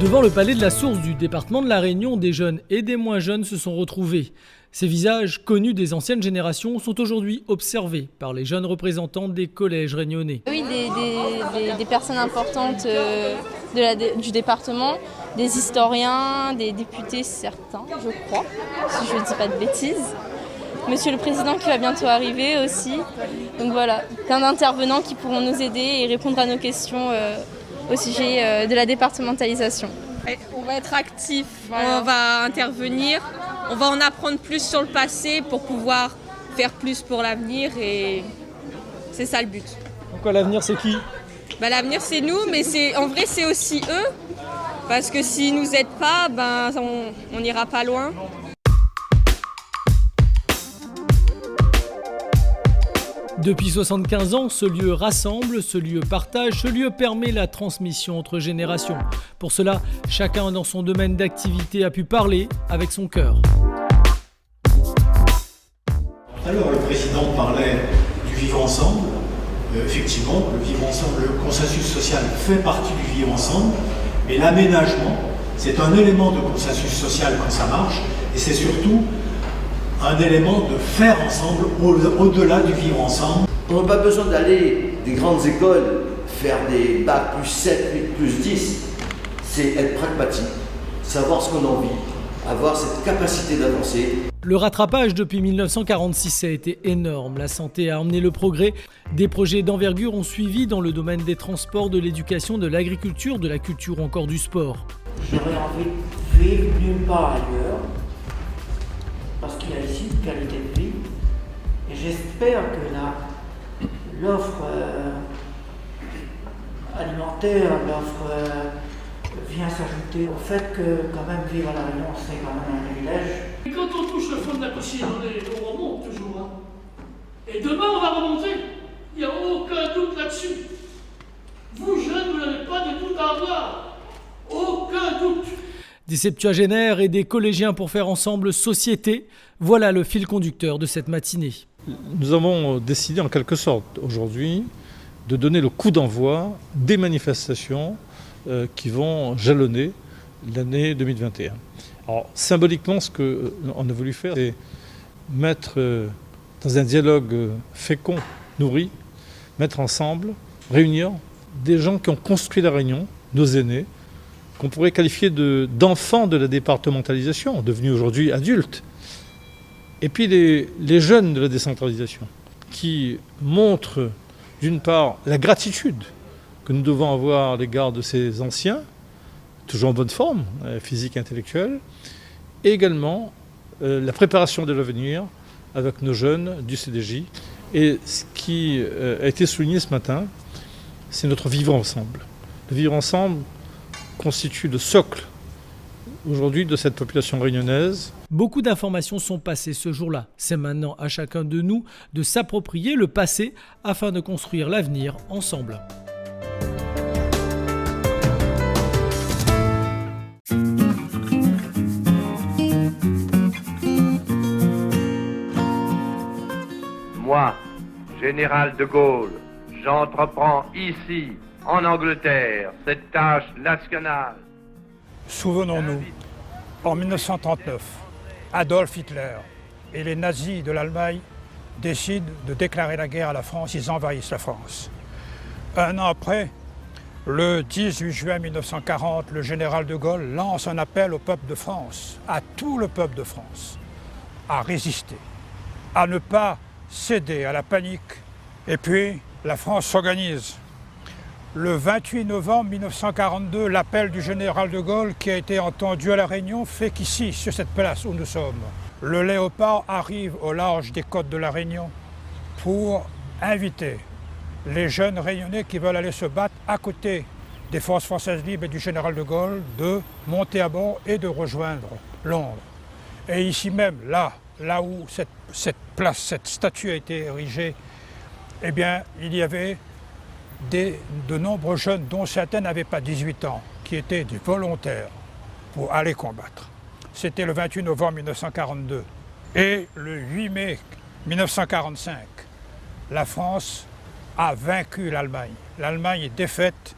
Devant le palais de la Source du département de la Réunion, des jeunes et des moins jeunes se sont retrouvés. Ces visages connus des anciennes générations sont aujourd'hui observés par les jeunes représentants des collèges réunionnais. Oui, des personnes importantes du département, des historiens, des députés certains, je crois, si je ne dis pas de bêtises. Monsieur le Président qui va bientôt arriver aussi. Donc voilà, plein d'intervenants qui pourront nous aider et répondre à nos questions au sujet de la départementalisation. On va être actifs, voilà. On va intervenir, on va en apprendre plus sur le passé pour pouvoir faire plus pour l'avenir et c'est ça le but. Pourquoi l'avenir c'est qui ? L'avenir c'est nous, mais en vrai c'est aussi eux, parce que s'ils nous aident pas, on n'ira pas loin. Depuis 75 ans, ce lieu rassemble, ce lieu partage, ce lieu permet la transmission entre générations. Pour cela, chacun dans son domaine d'activité a pu parler avec son cœur. Alors le président parlait du vivre ensemble. Effectivement, le vivre ensemble, le consensus social fait partie du vivre ensemble, mais l'aménagement, c'est un élément de consensus social quand ça marche, et c'est surtout un élément de faire ensemble au-delà du vivre ensemble. On n'a pas besoin d'aller des grandes écoles, faire des bacs plus 7, 8, plus 10. C'est être pragmatique, savoir ce qu'on a envie, avoir cette capacité d'avancer. Le rattrapage depuis 1946 a été énorme. La santé a emmené le progrès. Des projets d'envergure ont suivi dans le domaine des transports, de l'éducation, de l'agriculture, de la culture ou encore du sport. J'aurais envie de vivre nulle part ailleurs, parce qu'il y a ici une qualité de vie. Et j'espère que l'offre alimentaire, l'offre vient s'ajouter au fait que quand même vivre à La Réunion, c'est quand même un privilège. Et quand on touche le fond de la piscine, on remonte toujours. Hein. Et demain, on va remonter. Il n'y a aucun doute là-dessus. Vous, jeunes, vous n'avez pas de doute à avoir. Aucun doute. Des septuagénaires et des collégiens pour faire ensemble société, voilà le fil conducteur de cette matinée. Nous avons décidé en quelque sorte aujourd'hui de donner le coup d'envoi des manifestations qui vont jalonner l'année 2021. Alors symboliquement, ce qu'on a voulu faire, c'est mettre dans un dialogue fécond, nourri, mettre ensemble, réunir des gens qui ont construit la Réunion, nos aînés, qu'on pourrait qualifier d'enfants de la départementalisation, devenus aujourd'hui adultes. Et puis les jeunes de la décentralisation, qui montrent d'une part la gratitude que nous devons avoir à l'égard de ces anciens, toujours en bonne forme, physique et intellectuelle, et également la préparation de l'avenir avec nos jeunes du CDJ. Et ce qui a été souligné ce matin, c'est notre vivre ensemble. Le vivre ensemble constitue le socle aujourd'hui de cette population réunionnaise. Beaucoup d'informations sont passées ce jour-là. C'est maintenant à chacun de nous de s'approprier le passé afin de construire l'avenir ensemble. Moi, général de Gaulle, j'entreprends ici, en Angleterre, cette tâche nationale. Souvenons-nous, en 1939, Adolf Hitler et les nazis de l'Allemagne décident de déclarer la guerre à la France, ils envahissent la France. Un an après, le 18 juin 1940, le général de Gaulle lance un appel au peuple de France, à tout le peuple de France, à résister, à ne pas céder à la panique. Et puis, la France s'organise. Le 28 novembre 1942, l'appel du général de Gaulle qui a été entendu à La Réunion fait qu'ici, sur cette place où nous sommes, le Léopard arrive au large des côtes de La Réunion pour inviter les jeunes réunionnais qui veulent aller se battre à côté des forces françaises libres et du général de Gaulle de monter à bord et de rejoindre Londres. Et ici même, là où cette place, cette statue a été érigée, eh bien, il y avait de nombreux jeunes, dont certains n'avaient pas 18 ans, qui étaient des volontaires pour aller combattre. C'était le 28 novembre 1942. Et le 8 mai 1945, la France a vaincu l'Allemagne. L'Allemagne est défaite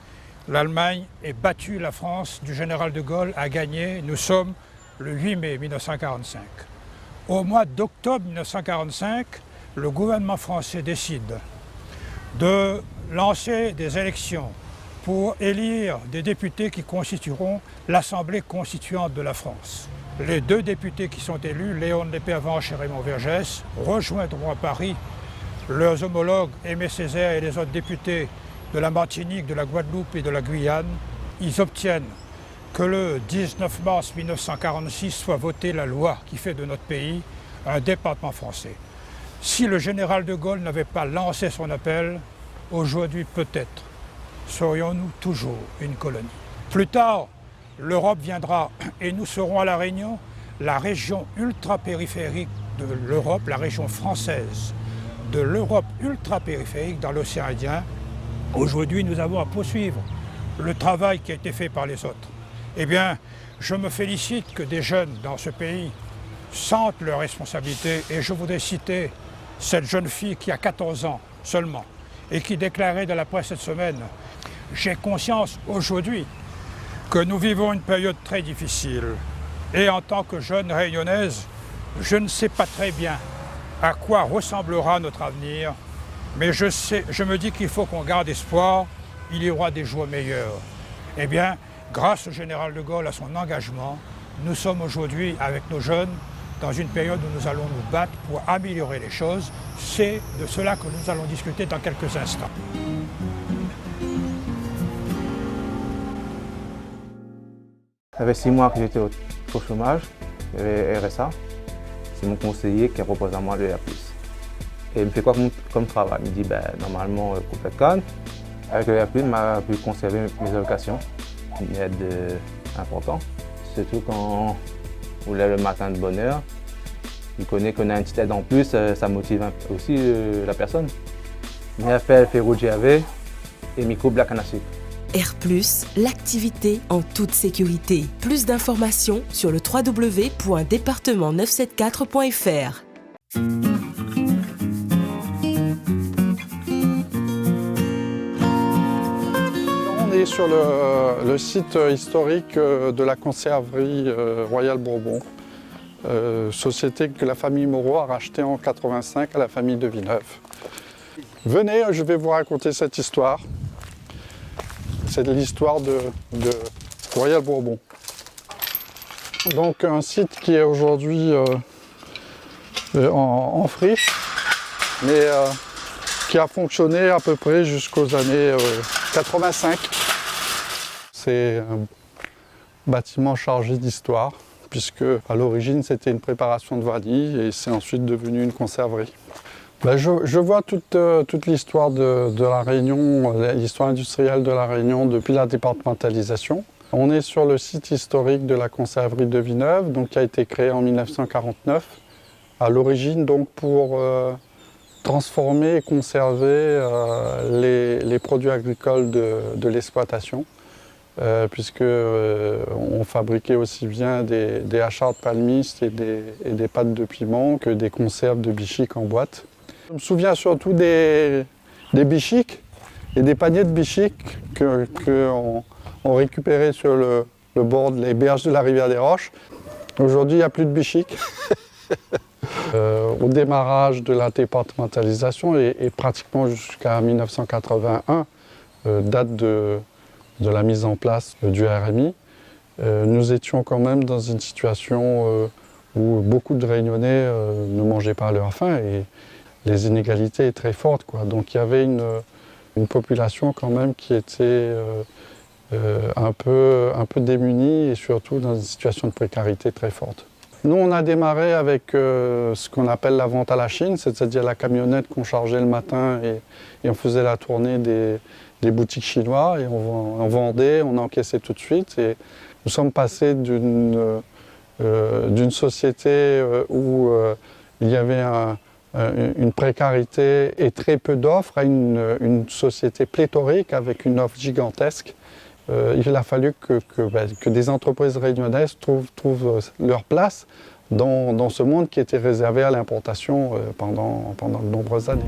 l'Allemagne ait battu la France du général de Gaulle, a gagné. Nous sommes le 8 mai 1945. Au mois d'octobre 1945, le gouvernement français décide de lancer des élections pour élire des députés qui constitueront l'Assemblée constituante de la France. Les 2 députés qui sont élus, Léon Lépée-Avanche et Raymond Vergès, rejoindront à Paris leurs homologues Aimé Césaire et les autres députés de la Martinique, de la Guadeloupe et de la Guyane. Ils obtiennent que le 19 mars 1946 soit votée la loi qui fait de notre pays un département français. Si le général de Gaulle n'avait pas lancé son appel, aujourd'hui peut-être serions-nous toujours une colonie. Plus tard, l'Europe viendra et nous serons à La Réunion la région ultra-périphérique de l'Europe, la région française de l'Europe ultra-périphérique dans l'océan Indien. Aujourd'hui, nous avons à poursuivre le travail qui a été fait par les autres. Eh bien, je me félicite que des jeunes dans ce pays sentent leurs responsabilités et je voudrais citer cette jeune fille qui a 14 ans seulement et qui déclarait dans la presse cette semaine « J'ai conscience aujourd'hui que nous vivons une période très difficile et en tant que jeune réunionnaise, je ne sais pas très bien à quoi ressemblera notre avenir, mais je me dis qu'il faut qu'on garde espoir, il y aura des jours meilleurs. » Eh bien, grâce au général de Gaulle, à son engagement, nous sommes aujourd'hui avec nos jeunes dans une période où nous allons nous battre pour améliorer les choses. C'est de cela que nous allons discuter dans quelques instants. Ça fait 6 mois que j'étais au chômage, j'avais RSA. C'est mon conseiller qui propose à moi le R+. Et il me fait quoi comme travail? Il me dit normalement coupe de canne. Avec le R+, il m'a pu conserver mes allocations, une aide importante. Surtout quand on lève le matin de bonne heure. Il connaît qu'on a une petite aide en plus, ça motive aussi la personne. Il a fait rouge GAV et micro black canne à sucre. R+, l'activité en toute sécurité. Plus d'informations sur le www.département974.fr. On est sur le site historique de la conserverie Royal Bourbon, société que la famille Moreau a rachetée en 1985 à la famille de Villeneuve. Venez, je vais vous raconter cette histoire. C'est l'histoire de Royal Bourbon. Donc un site qui est aujourd'hui en friche, mais qui a fonctionné à peu près jusqu'aux années 85. C'est un bâtiment chargé d'histoire, puisque à l'origine c'était une préparation de vanille et c'est ensuite devenu une conserverie. Je vois toute l'histoire de la Réunion, l'histoire industrielle de la Réunion depuis la départementalisation. On est sur le site historique de la conserverie de Villeneuve, donc, qui a été créé en 1949, à l'origine donc pour transformer et conserver les produits agricoles de l'exploitation, puisque on fabriquait aussi bien des hachards palmistes et des pâtes de piment que des conserves de bichiques en boîte. Je me souviens surtout des bichiques et des paniers de bichiques qu'on récupérait sur le bord des berges de la rivière des Roches. Aujourd'hui, il n'y a plus de bichiques. Au démarrage de la départementalisation et pratiquement jusqu'à 1981, date de la mise en place du RMI, nous étions quand même dans une situation où beaucoup de Réunionnais ne mangeaient pas à leur faim et les inégalités étaient très fortes, quoi. Donc il y avait une population quand même qui était un peu démunie et surtout dans une situation de précarité très forte. Nous, on a démarré avec ce qu'on appelle la vente à la Chine, c'est-à-dire la camionnette qu'on chargeait le matin et on faisait la tournée des boutiques chinois et on vendait, on encaissait tout de suite. Et nous sommes passés d'une société où il y avait une précarité et très peu d'offres à une société pléthorique avec une offre gigantesque. Il a fallu que des entreprises réunionnaises trouvent leur place dans ce monde qui était réservé à l'importation pendant de nombreuses années.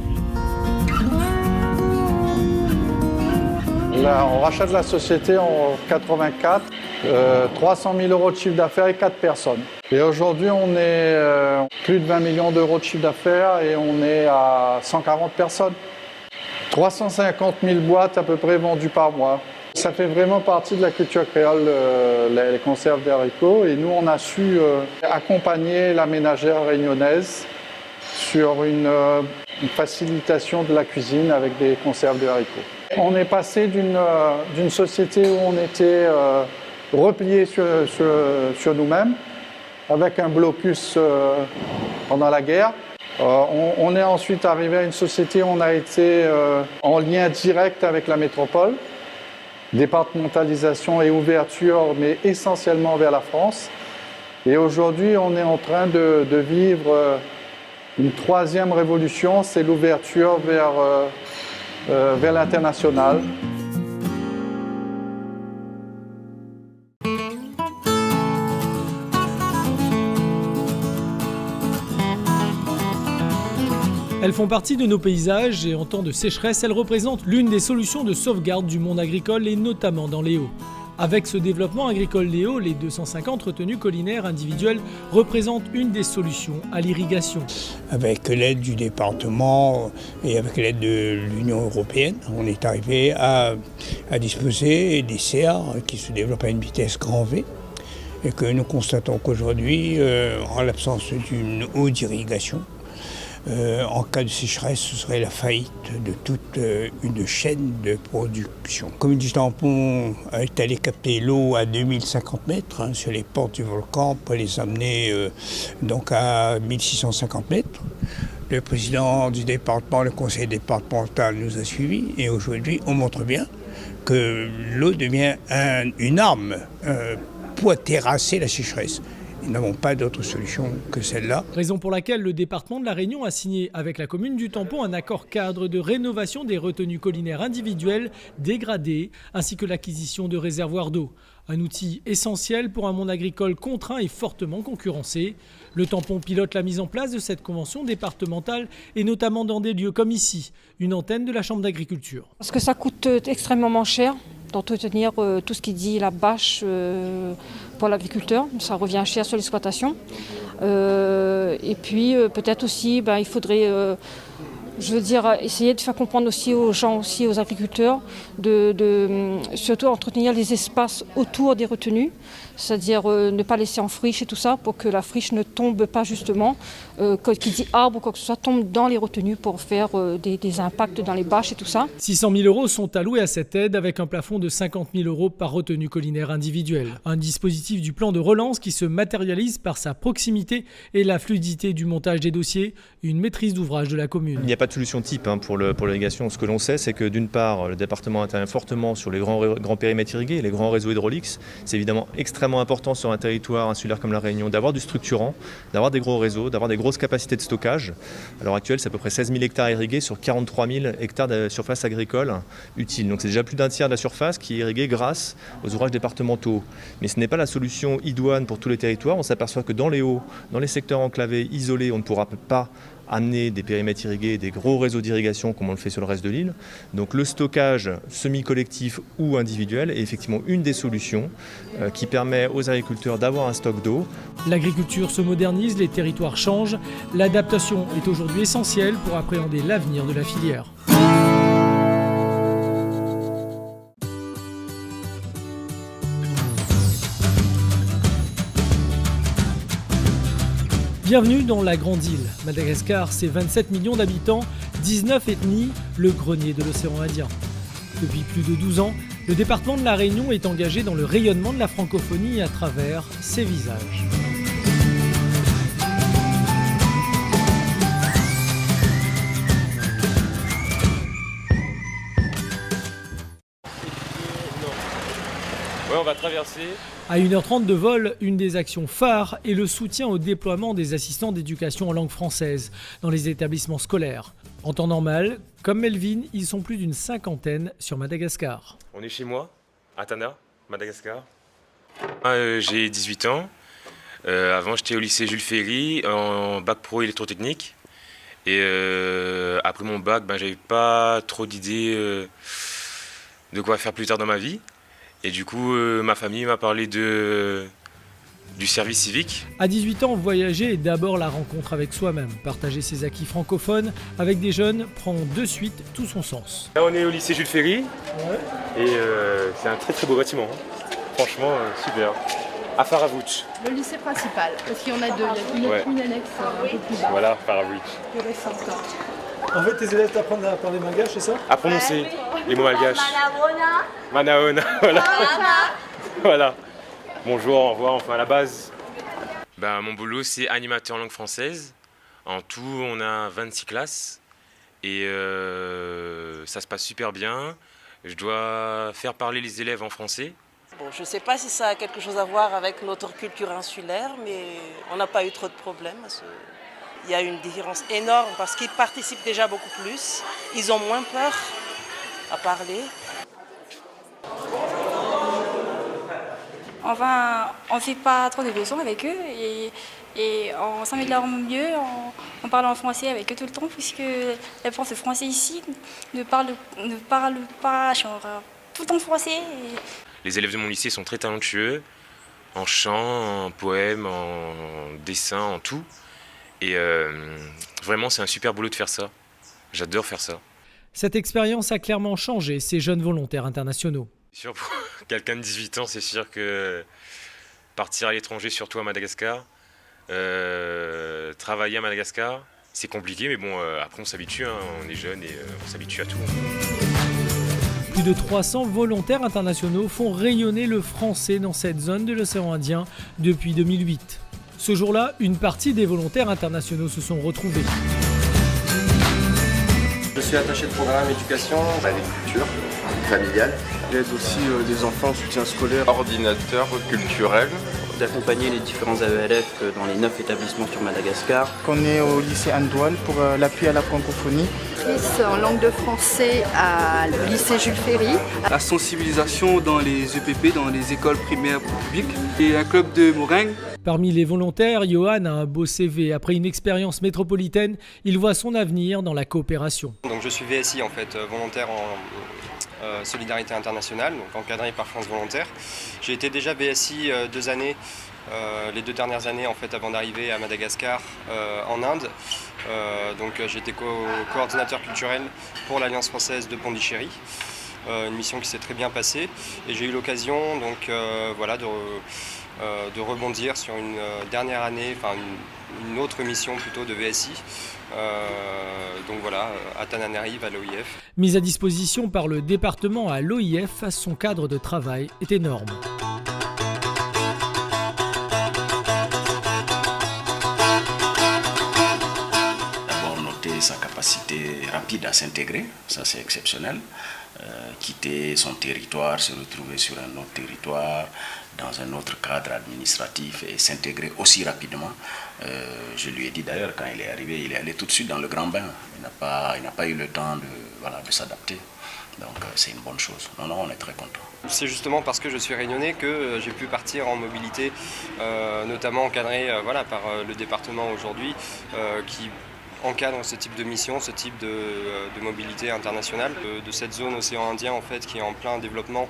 Là, on rachète la société en 84, 300 000 euros de chiffre d'affaires et 4 personnes. Et aujourd'hui, on est plus de 20 millions d'euros de chiffre d'affaires et on est à 140 personnes. 350 000 boîtes à peu près vendues par mois. Ça fait vraiment partie de la culture créole, les conserves d'haricots. Et nous, on a su accompagner la ménagère réunionnaise sur une facilitation de la cuisine avec des conserves de haricots. On est passé d'une société où on était replié sur nous-mêmes, avec un blocus pendant la guerre. On est ensuite arrivé à une société où on a été en lien direct avec la métropole, départementalisation et ouverture, mais essentiellement vers la France. Et aujourd'hui, on est en train de vivre une troisième révolution, c'est l'ouverture vers l'international. Elles font partie de nos paysages et en temps de sécheresse, elles représentent l'une des solutions de sauvegarde du monde agricole et notamment dans les Hauts. Avec ce développement agricole des Hauts, les 250 retenues collinaires individuelles représentent une des solutions à l'irrigation. Avec l'aide du département et avec l'aide de l'Union européenne, on est arrivé à disposer des serres qui se développent à une vitesse grand V et que nous constatons qu'aujourd'hui, en l'absence d'une eau d'irrigation, en cas de sécheresse, ce serait la faillite de toute une chaîne de production. Comme du tampon est allé capter l'eau à 2050 mètres sur les portes du volcan pour les amener donc à 1650 mètres. Le président du département, le conseil départemental nous a suivis et aujourd'hui on montre bien que l'eau devient une arme pour terrasser la sécheresse. Nous n'avons pas d'autre solution que celle-là. Raison pour laquelle le département de la Réunion a signé avec la commune du Tampon un accord cadre de rénovation des retenues collinaires individuelles dégradées ainsi que l'acquisition de réservoirs d'eau. Un outil essentiel pour un monde agricole contraint et fortement concurrencé. Le Tampon pilote la mise en place de cette convention départementale et notamment dans des lieux comme ici, une antenne de la Chambre d'agriculture. Parce que ça coûte extrêmement cher d'entretenir tout ce qui dit la bâche pour l'agriculteur. Ça revient cher sur l'exploitation. Et puis peut-être aussi, il faudrait essayer de faire comprendre aussi aux gens, aussi aux agriculteurs, de surtout entretenir les espaces autour des retenues, c'est-à-dire ne pas laisser en friche et tout ça pour que la friche ne tombe pas justement, qui dit arbre ou quoi que ce soit, tombe dans les retenues pour faire des impacts dans les bâches et tout ça. 600 000 € sont alloués à cette aide avec un plafond de 50 000 € par retenue collinaire individuelle. Un dispositif du plan de relance qui se matérialise par sa proximité et la fluidité du montage des dossiers, une maîtrise d'ouvrage de la commune. Il n'y a pas de solution type pour l'irrigation. Ce que l'on sait, c'est que d'une part, le département intervient fortement sur les grands périmètres irrigués, les grands réseaux hydrauliques. C'est évidemment extrêmement important sur un territoire insulaire comme la Réunion d'avoir du structurant, d'avoir des gros réseaux, d'avoir des grosses capacités de stockage. À l'heure actuelle, c'est à peu près 16 000 hectares irrigués sur 43 000 hectares de surface agricole utile. Donc c'est déjà plus d'un tiers de la surface qui est irriguée grâce aux ouvrages départementaux. Mais ce n'est pas la solution idoine pour tous les territoires. On s'aperçoit que dans les Hauts, dans les secteurs enclavés, isolés, on ne pourra pas amener des périmètres irrigués, des gros réseaux d'irrigation comme on le fait sur le reste de l'île. Donc le stockage semi-collectif ou individuel est effectivement une des solutions qui permet aux agriculteurs d'avoir un stock d'eau. L'agriculture se modernise, les territoires changent. L'adaptation est aujourd'hui essentielle pour appréhender l'avenir de la filière. Bienvenue dans la Grande Île. Madagascar, c'est 27 millions d'habitants, 19 ethnies, le grenier de l'océan Indien. Depuis plus de 12 ans, le département de la Réunion est engagé dans le rayonnement de la francophonie à travers ses visages. Ouais, on va traverser. À 1h30 de vol, une des actions phares est le soutien au déploiement des assistants d'éducation en langue française dans les établissements scolaires. En temps normal, comme Melvin, ils sont plus d'une cinquantaine sur Madagascar. On est chez moi, à Tana, Madagascar. J'ai 18 ans. Avant, j'étais au lycée Jules Ferry, en bac pro électrotechnique. Et après mon bac, j'avais pas trop d'idées de quoi faire plus tard dans ma vie. Et du coup, ma famille m'a parlé du service civique. À 18 ans, voyager est d'abord la rencontre avec soi-même. Partager ses acquis francophones avec des jeunes prend de suite tout son sens. Là, on est au lycée Jules Ferry et c'est un très très beau bâtiment. Franchement, super. À Faravouch. Le lycée principal, parce qu'il y en a deux. Il y a une annexe un peu plus bas. Voilà, Faravouch. En fait, tes élèves t'apprennent à parler malgache, c'est ça? À prononcer les mots malgaches. Manaona, voilà. Voilà. Bonjour, au revoir, enfin à la base. Mon boulot, c'est animateur en langue française. En tout, on a 26 classes et ça se passe super bien. Je dois faire parler les élèves en français. Bon, je ne sais pas si ça a quelque chose à voir avec notre culture insulaire, mais on n'a pas eu trop de problèmes. Il y a une différence énorme parce qu'ils participent déjà beaucoup plus. Ils ont moins peur à parler. Enfin, on ne fait pas trop de leçons avec eux et on s'améliore mieux en parlant en français avec eux tout le temps, puisque les profs de français ici ne parlent pas genre, tout le temps français. Les élèves de mon lycée sont très talentueux, en chant, en poème, en dessin, en tout. Et vraiment, c'est un super boulot de faire ça. J'adore faire ça. Cette expérience a clairement changé ces jeunes volontaires internationaux. Pour quelqu'un de 18 ans, c'est sûr que partir à l'étranger, surtout à Madagascar, travailler à Madagascar, c'est compliqué, mais bon, après on s'habitue, hein, on est jeune et on s'habitue à tout. Plus de 300 volontaires internationaux font rayonner le français dans cette zone de l'océan Indien depuis 2008. Ce jour-là, une partie des volontaires internationaux se sont retrouvés. Je suis attaché de programme éducation, agriculture, familiale. J'aide aussi les enfants en soutien scolaire. Ordinateur culturel. D'accompagner les différents AELF dans les 9 établissements sur Madagascar. On est au lycée Andoual pour l'appui à la francophonie. En langue de français à le lycée Jules Ferry. La sensibilisation dans les EPP, dans les écoles primaires publiques. Et un club de meringue. Parmi les volontaires, Johan a un beau CV. Après une expérience métropolitaine, il voit son avenir dans la coopération. Donc je suis VSI en fait, volontaire en solidarité internationale, donc encadré par France Volontaire. J'ai été déjà VSI 2 années, les 2 dernières années en fait avant d'arriver à Madagascar en Inde. Donc j'ai été coordinateur culturel pour l'Alliance française de Pondichéry. Une mission qui s'est très bien passée et j'ai eu l'occasion donc voilà de rebondir sur une dernière année, enfin une autre mission plutôt de VSI. Donc voilà, à Tananarive, à l'OIF. Mise à disposition par le département à l'OIF, son cadre de travail est énorme. D'abord noter sa capacité rapide à s'intégrer, ça c'est exceptionnel. Quitter son territoire, se retrouver sur un autre territoire, dans un autre cadre administratif et s'intégrer aussi rapidement. Je lui ai dit d'ailleurs quand il est arrivé, il est allé tout de suite dans le grand bain. Il n'a pas eu le temps de s'adapter. Donc c'est une bonne chose. Non, on est très content. C'est justement parce que je suis réunionnais que j'ai pu partir en mobilité, notamment encadré par le département aujourd'hui, qui encadre ce type de mission, ce type de mobilité internationale, de cette zone océan Indien en fait, qui est en plein développement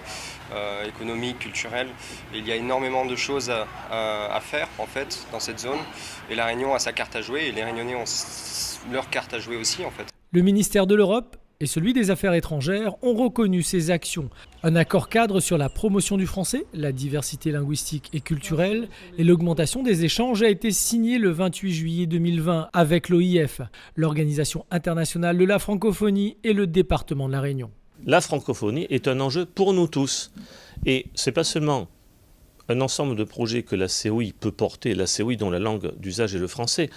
économique, culturel. Et il y a énormément de choses à faire en fait dans cette zone. Et la Réunion a sa carte à jouer et les Réunionnais ont leur carte à jouer aussi en fait. Le ministère de l'Europe et celui des Affaires étrangères ont reconnu ces actions. Un accord cadre sur la promotion du français, la diversité linguistique et culturelle et l'augmentation des échanges a été signé le 28 juillet 2020 avec l'OIF, l'Organisation internationale de la francophonie et le département de la Réunion. La francophonie est un enjeu pour nous tous. Et ce n'est pas seulement un ensemble de projets que la COI peut porter, la COI dont la langue d'usage est le français,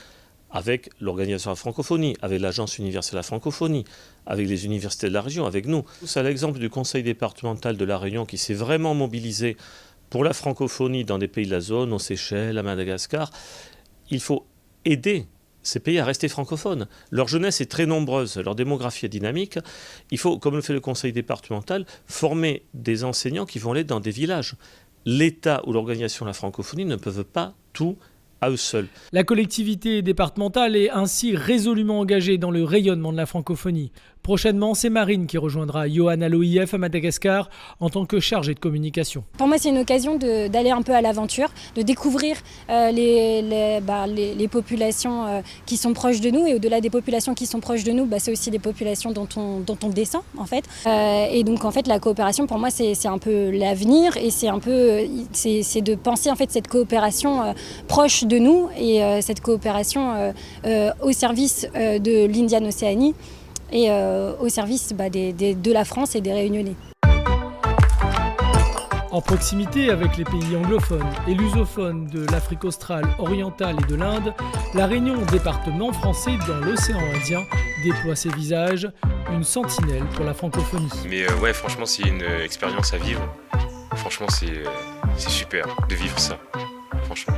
avec l'Organisation de la francophonie, avec l'Agence universelle de la francophonie, avec les universités de la région, avec nous. C'est l'exemple du conseil départemental de la Réunion qui s'est vraiment mobilisé pour la francophonie dans des pays de la zone, aux Seychelles, à Madagascar. Il faut aider ces pays à rester francophones. Leur jeunesse est très nombreuse, leur démographie est dynamique. Il faut, comme le fait le conseil départemental, former des enseignants qui vont aller dans des villages. L'État ou l'Organisation de la francophonie ne peuvent pas tout à eux seuls. La collectivité départementale est ainsi résolument engagée dans le rayonnement de la francophonie. Prochainement, c'est Marine qui rejoindra Yohan à l'OIF à Madagascar en tant que chargée de communication. Pour moi, c'est une occasion d'aller un peu à l'aventure, de découvrir les populations qui sont proches de nous. Et au-delà des populations qui sont proches de nous, c'est aussi des populations dont on descend en fait. Et donc en fait, la coopération pour moi, c'est un peu l'avenir et c'est de penser en fait cette coopération proche de nous et cette coopération au service de l'Indian Océanie et au service de la France et des Réunionnais. En proximité avec les pays anglophones et lusophones de l'Afrique australe, orientale et de l'Inde, la Réunion, département français dans l'océan Indien, déploie ses visages, une sentinelle pour la francophonie. Mais ouais, franchement, c'est une expérience à vivre. Franchement, c'est super de vivre ça, franchement.